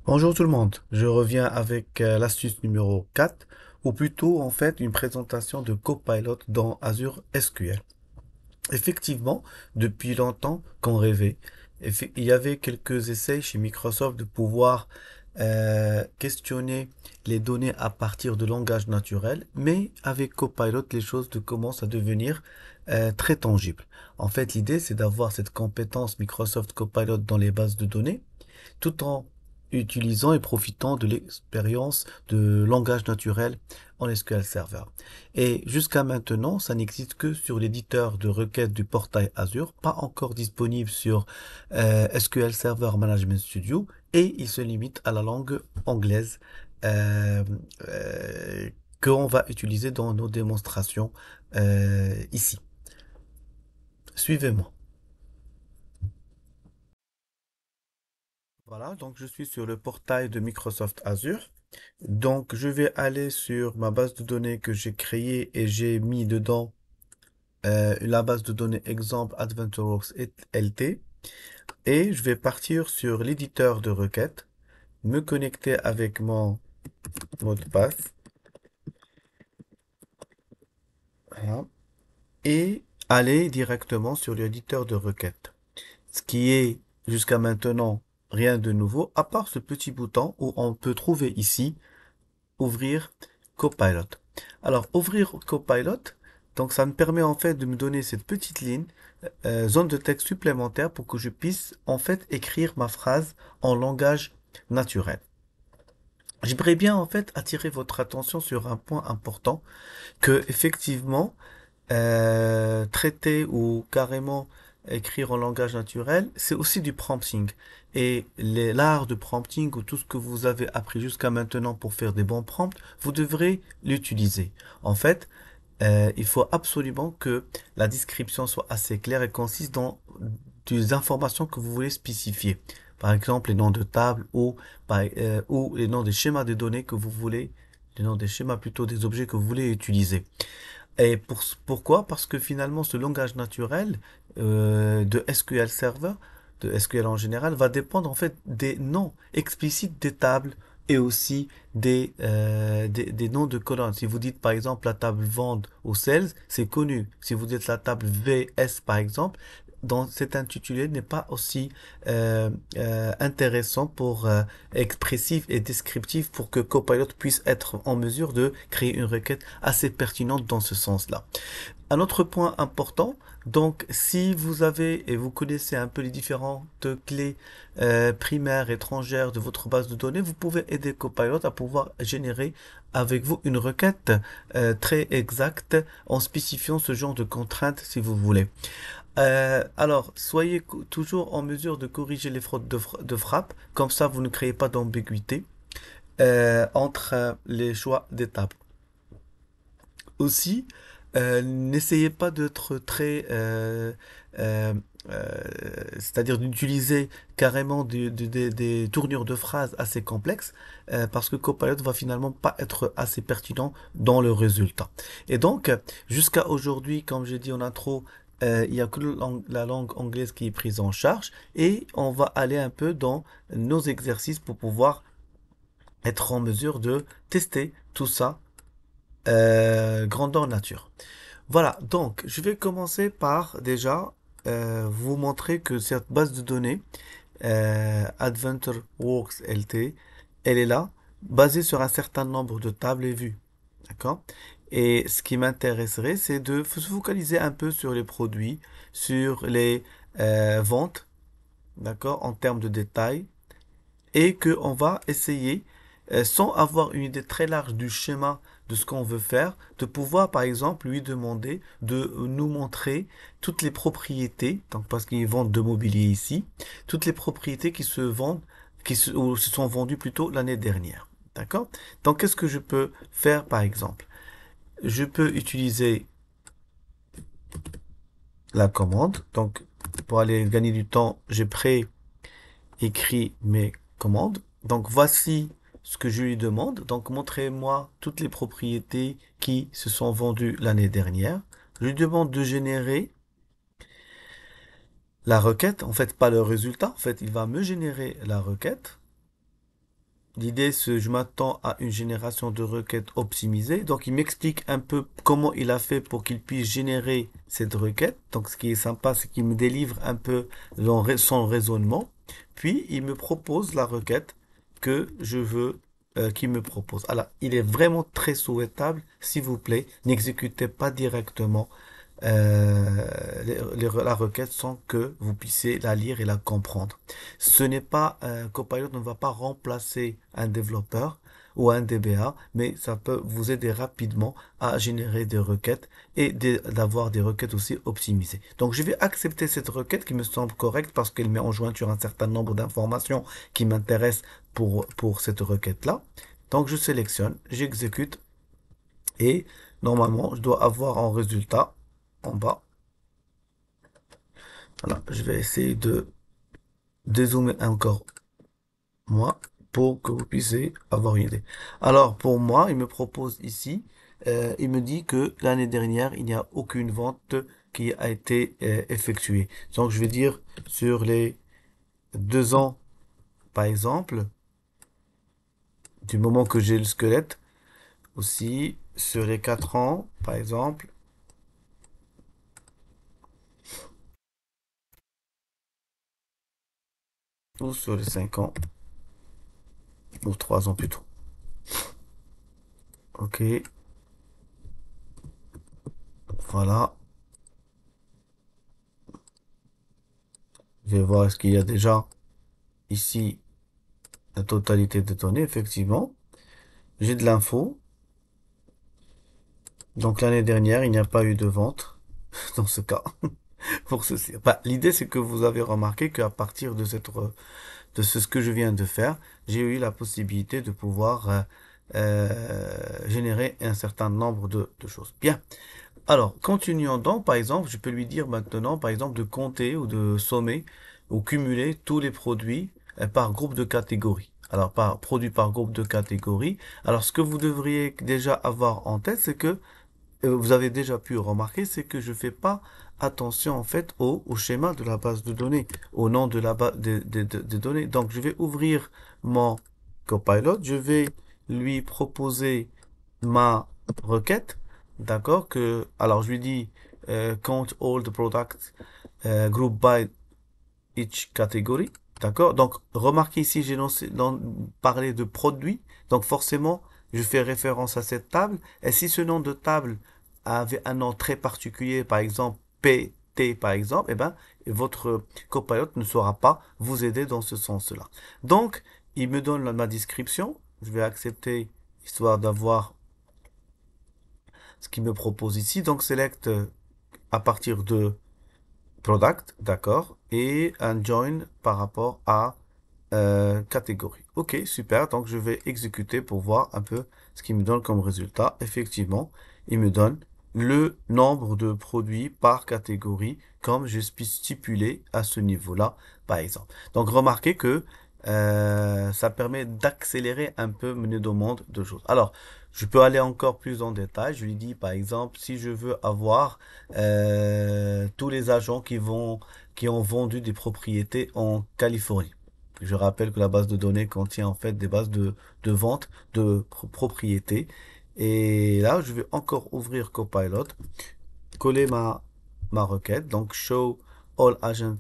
Bonjour tout le monde, je reviens avec l'astuce numéro 4, ou plutôt en fait une présentation de Copilot dans Azure SQL. Effectivement, depuis longtemps qu'on rêvait, il y avait quelques essais chez Microsoft de pouvoir questionner les données à partir de langage naturel, mais avec Copilot, les choses commencent à devenir très tangibles. En fait, l'idée, c'est d'avoir cette compétence Microsoft Copilot dans les bases de données tout en utilisant et profitant de l'expérience de langage naturel en SQL Server. Et jusqu'à maintenant, ça n'existe que sur l'éditeur de requêtes du portail Azure, pas encore disponible sur SQL Server Management Studio, et il se limite à la langue anglaise euh, euh, qu'on va utiliser dans nos démonstrations ici. Suivez-moi. Voilà, donc je suis sur le portail de Microsoft Azure. Donc je vais aller sur ma base de données que j'ai créée et j'ai mis dedans la base de données exemple AdventureWorks LT et je vais partir sur l'éditeur de requêtes, me connecter avec mon mot de passe voilà, et aller directement sur l'éditeur de requêtes. Ce qui est jusqu'à maintenant rien de nouveau à part ce petit bouton où on peut trouver ici ouvrir Copilot. Alors, ouvrir Copilot, donc ça me permet en fait de me donner cette petite ligne, zone de texte supplémentaire pour que je puisse en fait écrire ma phrase en langage naturel. J'aimerais bien en fait attirer votre attention sur un point important que effectivement traiter ou carrément écrire en langage naturel, c'est aussi du prompting. Et l'art de prompting ou tout ce que vous avez appris jusqu'à maintenant pour faire des bons prompts, vous devrez l'utiliser. En fait, il faut absolument que la description soit assez claire et concise dans des informations que vous voulez spécifier. Par exemple, les noms de tables ou les noms des schémas de données que vous voulez, les noms des schémas plutôt des objets que vous voulez utiliser. Et pourquoi? Parce que finalement, ce langage naturel de SQL Server, de SQL en général, va dépendre en fait des noms explicites des tables et aussi des noms de colonnes. Si vous dites par exemple la table vente ou sales, c'est connu. Si vous dites la table VS par exemple, dans cet intitulé n'est pas aussi intéressant pour expressif et descriptif pour que Copilot puisse être en mesure de créer une requête assez pertinente dans ce sens-là. Un autre point important, donc si vous avez et vous connaissez un peu les différentes clés primaires étrangères de votre base de données, vous pouvez aider Copilot à pouvoir générer avec vous une requête très exacte en spécifiant ce genre de contraintes si vous voulez. Alors, soyez toujours en mesure de corriger les fraudes de frappe, comme ça vous ne créez pas d'ambiguïté entre les choix d'étapes. Aussi, n'essayez pas d'être très, euh, euh, c'est-à-dire d'utiliser carrément des tournures de phrases assez complexes, parce que Copilot va finalement pas être assez pertinent dans le résultat. Et donc, jusqu'à aujourd'hui, comme j'ai dit en intro, il y a que la langue anglaise qui est prise en charge, et on va aller un peu dans nos exercices pour pouvoir être en mesure de tester tout ça grandeur nature. Voilà, donc je vais commencer par déjà vous montrer que cette base de données AdventureWorks LT, elle est là, basée sur un certain nombre de tables et vues. D'accord? Et ce qui m'intéresserait, c'est de se focaliser un peu sur les produits, sur les ventes, d'accord, en termes de détails, et qu'on va essayer, sans avoir une idée très large du schéma de ce qu'on veut faire, de pouvoir par exemple lui demander de nous montrer toutes les propriétés, donc parce qu'ils vendent de mobilier ici, toutes les propriétés qui se vendent, ou se sont vendues plutôt l'année dernière. D'accord? Donc qu'est-ce que je peux faire par exemple? Je peux utiliser la commande. Donc pour aller gagner du temps, j'ai écrit mes commandes. Donc voici ce que je lui demande. Donc montrez-moi toutes les propriétés qui se sont vendues l'année dernière. Je lui demande de générer la requête. En fait, pas le résultat. En fait, il va me générer la requête. L'idée, c'est je m'attends à une génération de requêtes optimisée. Donc, il m'explique un peu comment il a fait pour qu'il puisse générer cette requête. Donc, ce qui est sympa, c'est qu'il me délivre un peu son raisonnement. Puis, il me propose la requête que je veux qu'il me propose. Alors, il est vraiment très souhaitable, s'il vous plaît, n'exécutez pas directement la requête sans que vous puissiez la lire et la comprendre. Ce n'est pas, Copilot ne va pas remplacer un développeur ou un DBA, mais ça peut vous aider rapidement à générer des requêtes et d'avoir des requêtes aussi optimisées. Donc, je vais accepter cette requête qui me semble correcte parce qu'elle met en jointure un certain nombre d'informations qui m'intéressent pour cette requête-là. Donc, je sélectionne, j'exécute et normalement, je dois avoir en résultat en bas. Voilà, je vais essayer de dézoomer encore moi pour que vous puissiez avoir une idée. Alors pour moi, il me propose ici, il me dit que l'année dernière, il n'y a aucune vente qui a été effectuée. Donc je vais dire sur les 2 ans, par exemple, du moment que j'ai le squelette, aussi sur les 4 ans, par exemple, ou sur les 5 ans, ou 3 ans plutôt. Ok, voilà. Je vais voir ce qu'il y a déjà ici la totalité des données, effectivement. J'ai de l'info. Donc l'année dernière, il n'y a pas eu de vente dans ce cas. Pour ceci. Bah, l'idée, c'est que vous avez remarqué qu'à partir de ce que je viens de faire, j'ai eu la possibilité de pouvoir générer un certain nombre de choses. Bien. Alors, continuons donc, par exemple, je peux lui dire maintenant, par exemple, de compter ou de sommer ou cumuler tous les produits par groupe de catégories. Alors, par produit par groupe de catégories. Alors, ce que vous devriez déjà avoir en tête, c'est que vous avez déjà pu remarquer, c'est que je fais pas attention en fait au schéma de la base de données, au nom de la base des données. Donc, je vais ouvrir mon Copilot, je vais lui proposer ma requête, d'accord, alors je lui dis count all the products group by each category, d'accord. Donc remarquez ici j'ai parlé de produits, donc forcément je fais référence à cette table. Et si ce nom de table avait un nom très particulier, par exemple PT par exemple, eh ben votre copilot ne saura pas vous aider dans ce sens-là. Donc il me donne ma description, je vais accepter histoire d'avoir ce qu'il me propose ici. Donc, select à partir de product, d'accord, et un join par rapport à catégorie. Ok, super. Donc, je vais exécuter pour voir un peu ce qu'il me donne comme résultat. Effectivement, il me donne le nombre de produits par catégorie comme je suis stipulé à ce niveau-là, par exemple. Donc, remarquez que ça permet d'accélérer un peu mes demandes de choses. Alors, je peux aller encore plus en détail. Je lui dis, par exemple, si je veux avoir tous les agents qui ont vendu des propriétés en Californie. Je rappelle que la base de données contient en fait des bases de vente de propriétés. Et là, je vais encore ouvrir Copilot, coller ma requête, donc show all agents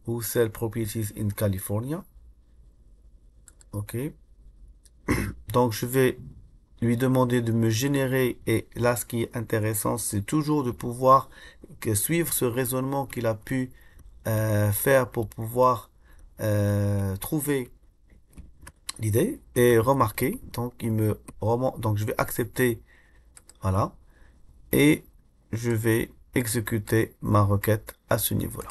who sell properties in California. OK. Donc, je vais lui demander de me générer, et là, ce qui est intéressant, c'est toujours de pouvoir suivre ce raisonnement qu'il a pu faire pour pouvoir trouver l'idée est remarquée, donc donc je vais accepter, voilà, et je vais exécuter ma requête à ce niveau-là.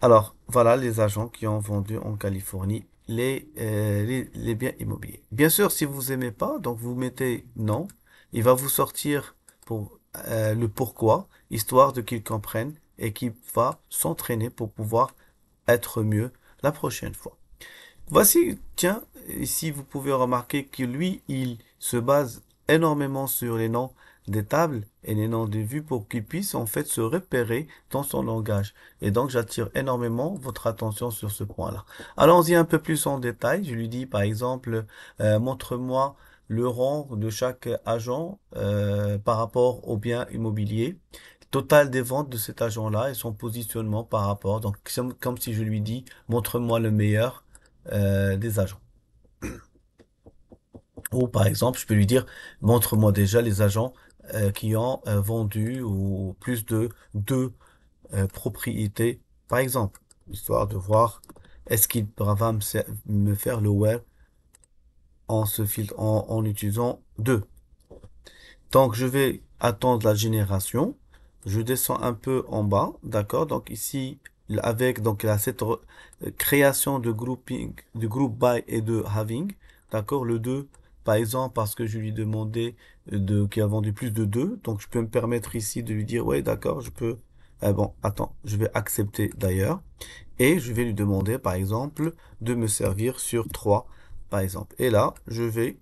Alors, voilà les agents qui ont vendu en Californie les biens immobiliers. Bien sûr, si vous aimez pas, donc vous mettez non, il va vous sortir pour le pourquoi, histoire de qu'il comprenne et qu'il va s'entraîner pour pouvoir être mieux la prochaine fois. Voici, tiens, ici vous pouvez remarquer que lui, il se base énormément sur les noms des tables et les noms des vues pour qu'ils puissent en fait se repérer dans son langage. Et donc, j'attire énormément votre attention sur ce point-là. Allons-y un peu plus en détail. Je lui dis, par exemple, montre-moi le rang de chaque agent par rapport au bien immobilier, total des ventes de cet agent-là et son positionnement par rapport. Donc, comme si je lui dis, montre-moi le meilleur des agents. Ou par exemple, je peux lui dire, montre-moi déjà les agents qui ont vendu ou plus de deux propriétés, par exemple, histoire de voir est-ce qu'il va me faire le web en utilisant deux. Donc, je vais attendre la génération. Je descends un peu en bas, d'accord? Donc ici, avec donc cette création de grouping, de group by et de having, d'accord? Le 2, par exemple, parce que je lui demandais qui a vendu plus de 2, donc je peux me permettre ici de lui dire, ouais, d'accord, je peux. Bon, attends, je vais accepter d'ailleurs. Et je vais lui demander, par exemple, de me servir sur 3, par exemple. Et là, je vais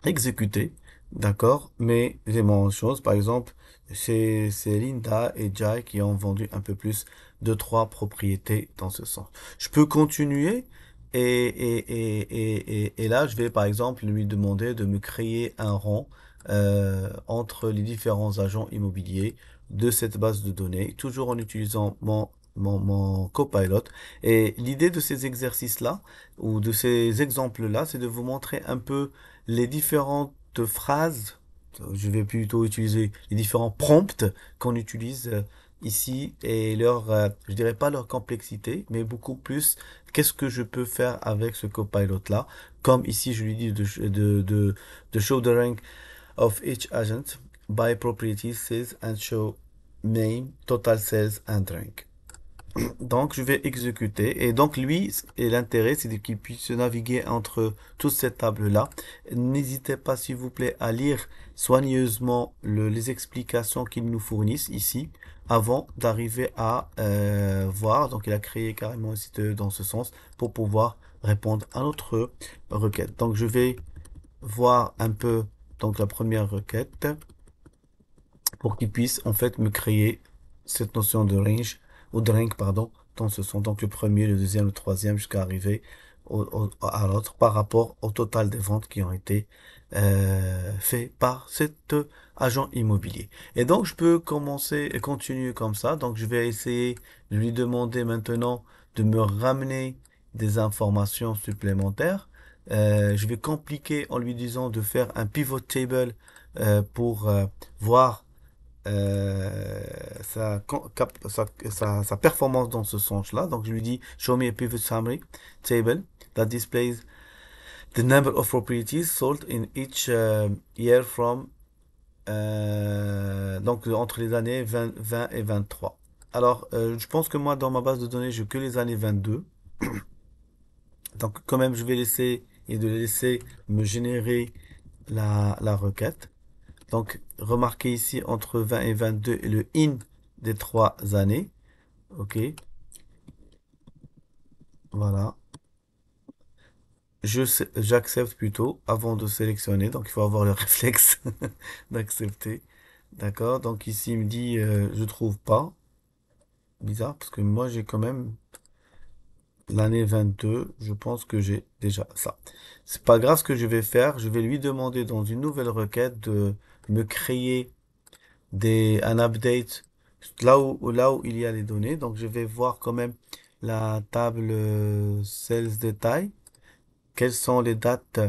exécuter, d'accord, mais les mêmes choses, par exemple, c'est Linda et Jai qui ont vendu un peu plus de trois propriétés dans ce sens. Je peux continuer et là, je vais par exemple lui demander de me créer un rang entre les différents agents immobiliers de cette base de données, toujours en utilisant mon copilot. Et l'idée de ces exercices-là, ou de ces exemples-là, c'est de vous montrer un peu les différentes phrases, je vais plutôt utiliser les différents prompts qu'on utilise ici et leur, je dirais pas leur complexité, mais beaucoup plus qu'est-ce que je peux faire avec ce copilot-là. Comme ici, je lui dis de show the rank of each agent by property sales and show name, total sales and rank. Donc, je vais exécuter. Et donc, lui, et l'intérêt, c'est qu'il puisse naviguer entre toutes ces tables-là. N'hésitez pas, s'il vous plaît, à lire soigneusement les explications qu'il nous fournissent ici avant d'arriver à voir. Donc, il a créé carrément un site dans ce sens pour pouvoir répondre à notre requête. Donc, je vais voir un peu donc la première requête pour qu'il puisse en fait me créer cette notion de range ou de rank pardon dans ce sens donc le premier, le deuxième, le troisième jusqu'à arriver à l'autre par rapport au total des ventes qui ont été fait par cet agent immobilier. Et donc je peux commencer et continuer comme ça. Donc je vais essayer de lui demander maintenant de me ramener des informations supplémentaires. Je vais compliquer en lui disant de faire un pivot table pour voir sa performance dans ce sens-là. Donc, je lui dis, show me a pivot summary table that displays the number of properties sold in each year from, donc, entre les années 20 et 23. Alors, je pense que moi, dans ma base de données, j'ai que les années 22. Donc, quand même, je vais laisser et de laisser me générer la requête. Donc, remarquez ici entre 20 et 22 et le in des trois années. OK, voilà. J'accepte plutôt avant de sélectionner. Donc, il faut avoir le réflexe d'accepter. D'accord. Donc, ici, il me dit, je trouve pas. Bizarre, parce que moi, j'ai quand même l'année 22. Je pense que j'ai déjà ça. C'est pas grave ce que je vais faire. Je vais lui demander dans une nouvelle requête de me créer un update là où il y a les données. Donc, je vais voir quand même la table sales détail. Quelles sont les dates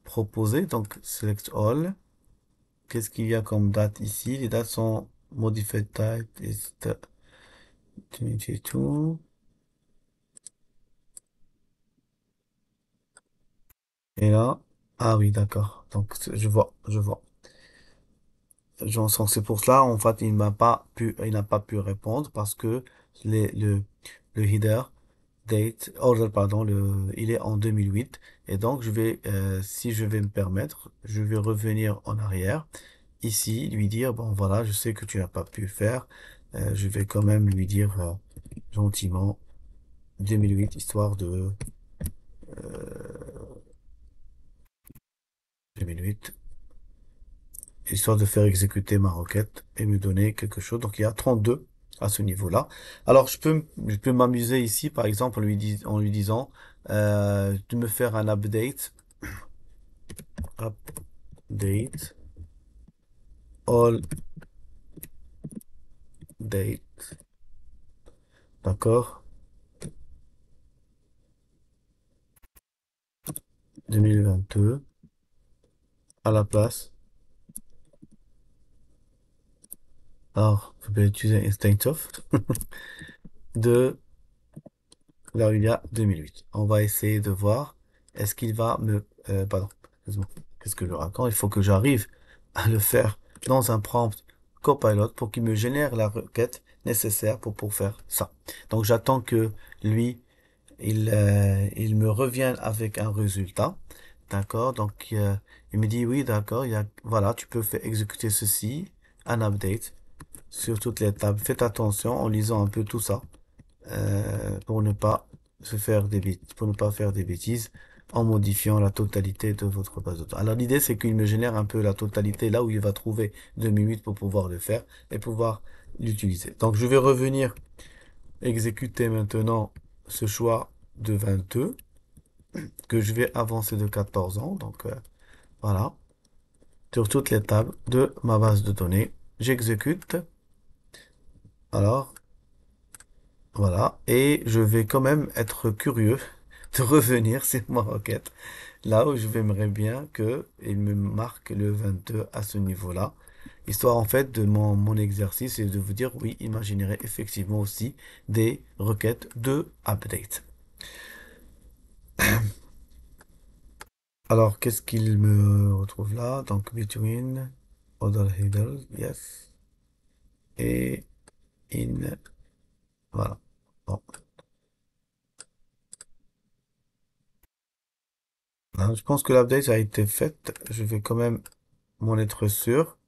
proposées? Donc, select all. Qu'est-ce qu'il y a comme date ici? Les dates sont modified type is 22. Et là, ah oui, d'accord. Donc, je vois, je vois. J'en sens, c'est pour cela, en fait, il n'a pas pu répondre parce que les, le, le header order, pardon, il est en 2008. Et donc, si je vais me permettre, je vais revenir en arrière. Ici, lui dire, bon, voilà, je sais que tu n'as pas pu faire. Je vais quand même lui dire gentiment 2008, histoire de 2008. histoire de faire exécuter ma requête et me donner quelque chose. Donc il y a 32 à ce niveau-là. Alors je peux m'amuser ici, par exemple, en lui disant de me faire un update all date, d'accord, 2022 à la place. Alors, je vais utiliser Instantsoft de là où il y a 2008. On va essayer de voir est-ce qu'il va me pardon, excuse-moi. Qu'est-ce que je raconte? Il faut que j'arrive à le faire dans un prompt Copilot pour qu'il me génère la requête nécessaire pour faire ça. Donc j'attends que lui il me revienne avec un résultat. D'accord? Donc il me dit oui, d'accord, voilà, tu peux faire exécuter ceci, un update sur toutes les tables. Faites attention en lisant un peu tout ça pour ne pas pour ne pas faire des bêtises en modifiant la totalité de votre base de données. Alors l'idée c'est qu'il me génère un peu la totalité là où il va trouver 2008 pour pouvoir le faire et pouvoir l'utiliser. Donc je vais revenir exécuter maintenant ce choix de 22 que je vais avancer de 14 ans. Donc voilà, sur toutes les tables de ma base de données, j'exécute. Alors voilà, et je vais quand même être curieux de revenir sur ma requête, là où je aimerais bien que il me marque le 22 à ce niveau-là, histoire en fait de mon exercice et de vous dire oui, il m'a généré effectivement aussi des requêtes de update. Alors, qu'est-ce qu'il me retrouve là? Donc, between, other header, yes, et in, voilà. Bon. Hein, je pense que l'update a été faite. Je vais quand même m'en être sûr.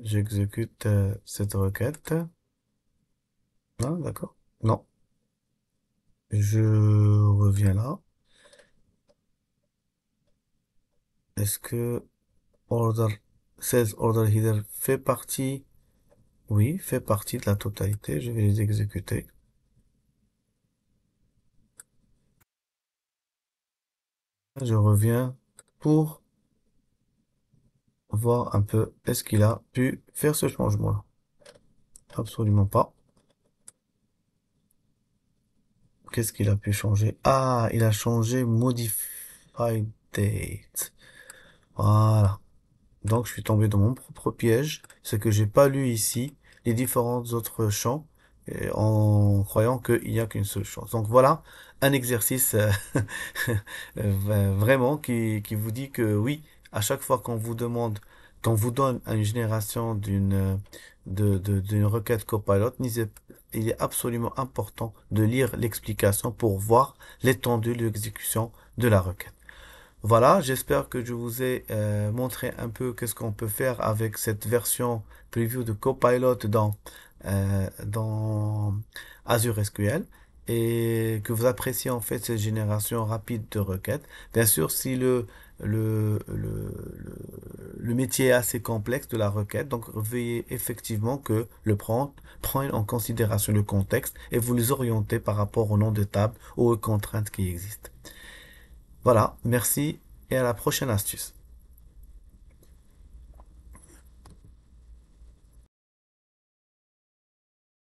J'exécute cette requête. Ah, d'accord. Non. Je reviens là. Est-ce que order, sales order header fait partie? Oui, fait partie de la totalité. Je vais les exécuter. Je reviens pour voir un peu est-ce qu'il a pu faire ce changement-là. Absolument pas. Qu'est-ce qu'il a pu changer? Ah, il a changé Modify Date. Voilà. Donc, je suis tombé dans mon propre piège. C'est que j'ai pas lu ici les différents autres champs en croyant qu'il n'y a qu'une seule chance. Donc, voilà un exercice vraiment qui vous dit que oui, à chaque fois qu'on vous demande, qu'on vous donne une génération d'une requête Copilot, il est absolument important de lire l'explication pour voir l'étendue de l'exécution de la requête. Voilà, j'espère que je vous ai montré un peu qu'est-ce qu'on peut faire avec cette version preview de Copilot dans Azure SQL et que vous appréciez en fait cette génération rapide de requêtes. Bien sûr, si le métier est assez complexe de la requête, donc veuillez effectivement que le prompt prenne en considération le contexte et vous les orientez par rapport au nom de table ou aux contraintes qui existent. Voilà, merci et à la prochaine astuce.